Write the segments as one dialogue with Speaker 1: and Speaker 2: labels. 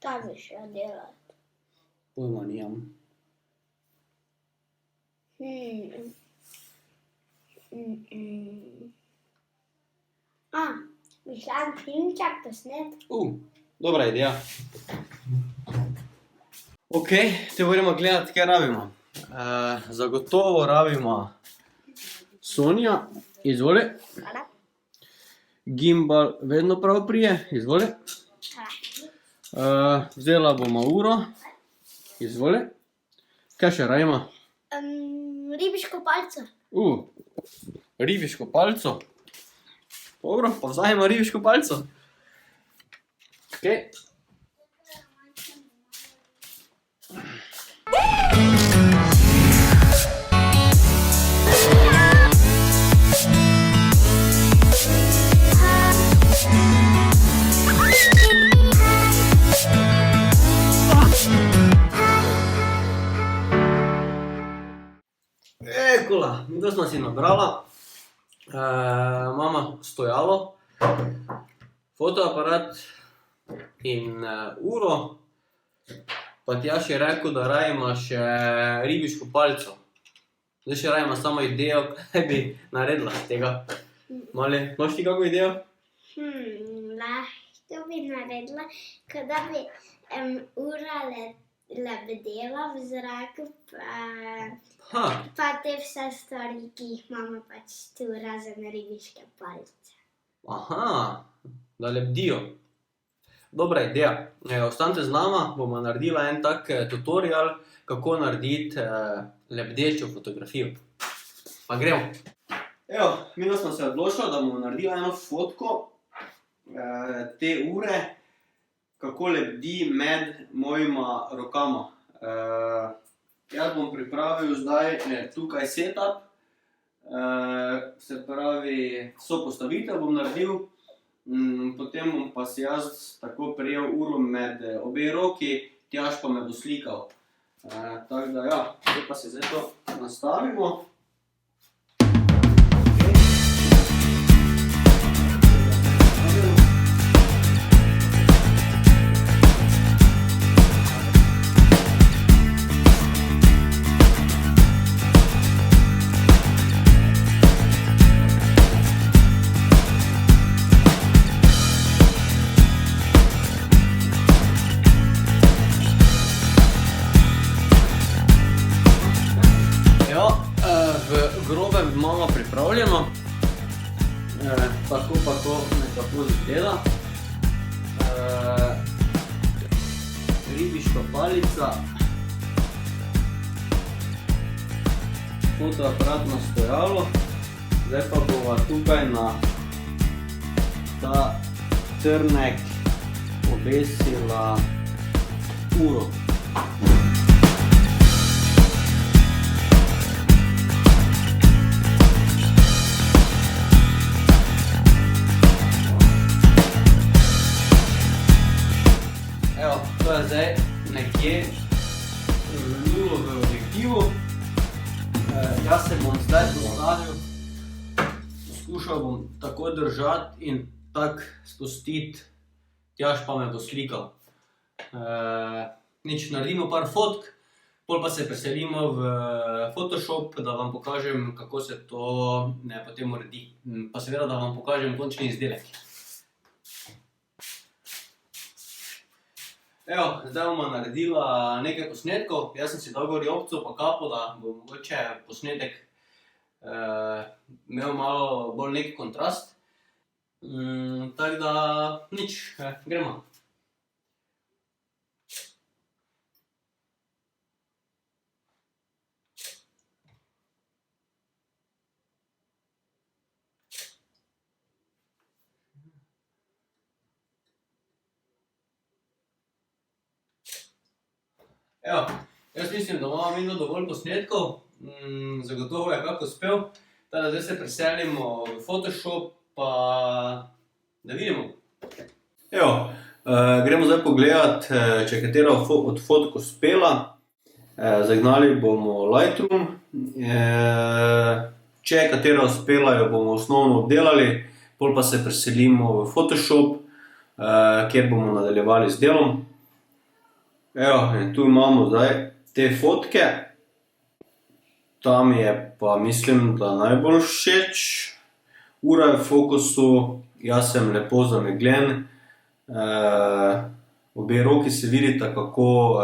Speaker 1: Kaj bi šla delati?
Speaker 2: Pojma nimam.
Speaker 1: Bi šla en filmček posnet?
Speaker 2: Dobra ideja. Ok, te moramo gledati, kaj rabimo. Zagotovo rabimo Sonja, izvoli.
Speaker 1: Hvala.
Speaker 2: Gimbal vedno prav prije, izvoli. Vzela bomo uro, izvoli. Kaj še rabimo?
Speaker 1: Ribiško palco.
Speaker 2: Ribiško palco. Dobro, pa vzajemo ribiško palco. Ok. Ekula, mi to smo si nabrala. Imamo stojalo, fotoaparat in uro. Pa Tjaž je rekel, da rabimo še ribiško palico. Zdaj še rabimo samo idejo, kaj bi naredila z tega. Mali, imaš ti kako idejo?
Speaker 1: Lahko bi naredila, kot da bi ura lebdela v zraku, pa te vse stvari, ki jih imamo pač tu, razen ribiške palice.
Speaker 2: Aha, da lebdijo. Dobra ideja. Ostanite z nama, bomo naredila en tak tutorial, kako narediti lebdečo fotografijo. Pa gremo. Evo, mi smo se odločili, da bomo naredila eno fotko te ure, kako lebdi med mojima rokama. Jaz bom pripravil zdaj tukaj setup, se pravi, sopostavitev bom naredil, potem bom pa si jaz tako prijel uro med obe roki, Tjaž pa me bo slikal. Tako da ja, zdaj pa si zdaj to nastavimo. Imamo pripravljeno, tako pa to nekako izgleda. Ribiška palica, fotoaparat na stojalo, zdaj pa bova tukaj na ta trnek obesila uro. To je zdaj nekje zrnulo v objektivu. Jaz se bom zdaj postavil, poskušal bom tako držati in tako spustiti, Tjaž pa me bo slikal. Nič, naredimo par fotk, pol pa se preselimo v Photoshop, da vam pokažem, kako se to potem uredi. Pa seveda, da vam pokažem končni izdelek. Evo, zdaj bomo naredila nekaj posnetkov. Jaz sem si dal gor jopco pa kapo, da bo mogoče posnetek imel malo bolj neki kontrast. Tako da, nič, gremo. Evo, jaz mislim, da imamo vidno dovolj posnetkov, zagotovo je kak uspel. Tako da zdaj se preselimo v Photoshop, pa da vidimo. Evo, gremo zdaj pogledat, če je katera od fotk uspela. Zagnali bomo Lightroom. Če je katera uspela, jo bomo osnovno obdelali, pol pa se preselimo v Photoshop, kjer bomo nadaljevali z delom. Evo, in tu imamo zdaj te fotke. Ta mi je pa mislim, da najbolj všeč. Ura je v fokusu, jaz sem lepo zamegljen. Obe roki se vidita, kako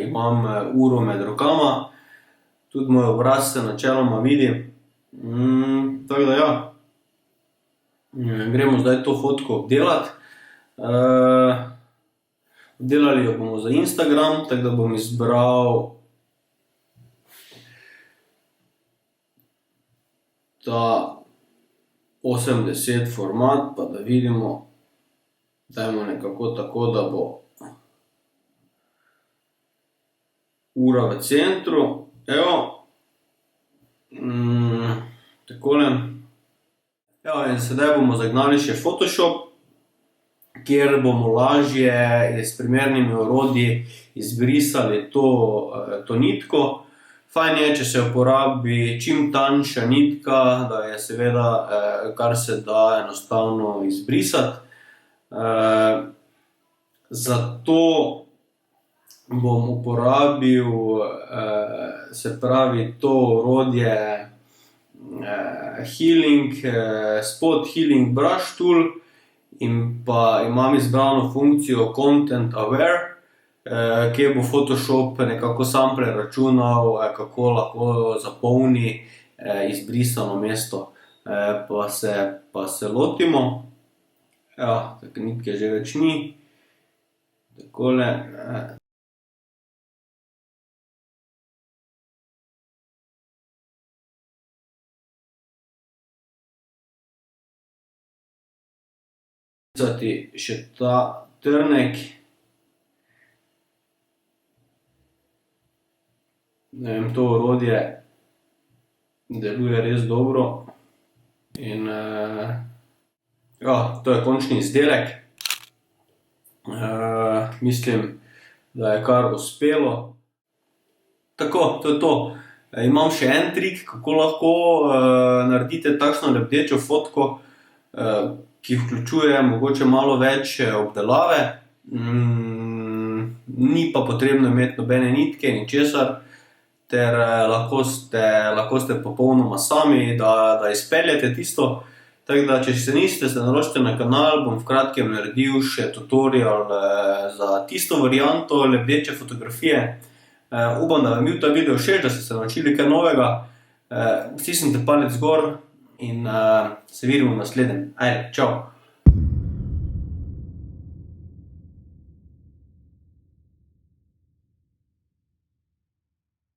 Speaker 2: imam uro med rokama. Tudi moj obraz se načeloma vidi. Tako da ja. Gremo zdaj to fotko obdelati. Obdelali jo bomo za Instagram, tako da bom izbral ta 80 format, pa da vidimo, dajmo nekako tako, da bo ura v centru. Evo, takole. Evo, in sedaj bomo zagnali še Photoshop, kjer bomo lažje s primernimi orodji izbrisali to nitko. Fajn je, če se uporabi čim tanjša nitka, da je seveda kar se da enostavno izbrisati. Zato bom uporabil, se pravi, to orodje Spot Healing Brush Tool in pa imam izbrano funkcijo Content Aware, kjer bo Photoshop nekako sam preračunal, kako lahko zapolni izbrisano mesto. Pa se lotimo. Evo, tako nitke že več ni. Takole. Še ta trnek. Ne vem, to orodje deluje res dobro. In ja, to je končni izdelek. Mislim, da je kar uspelo. Tako, to je to. Imam še en trik, kako lahko naredite takšno lebdečo fotko, ki vključuje mogoče malo več obdelave. Ni pa potrebno imeti nobene nitke, ničesar, ter lahko ste popolnoma sami, da izpeljete tisto. Tako da, če se niste, se naročite na kanal, bom v kratkem naredil še tutorial za tisto varianto lebdeče fotografije. Upam, da vam je bil ta video všeč, da ste se naučili kaj novega. Stisnite palec gor in se vidimo v naslednjem. Ajde, čau!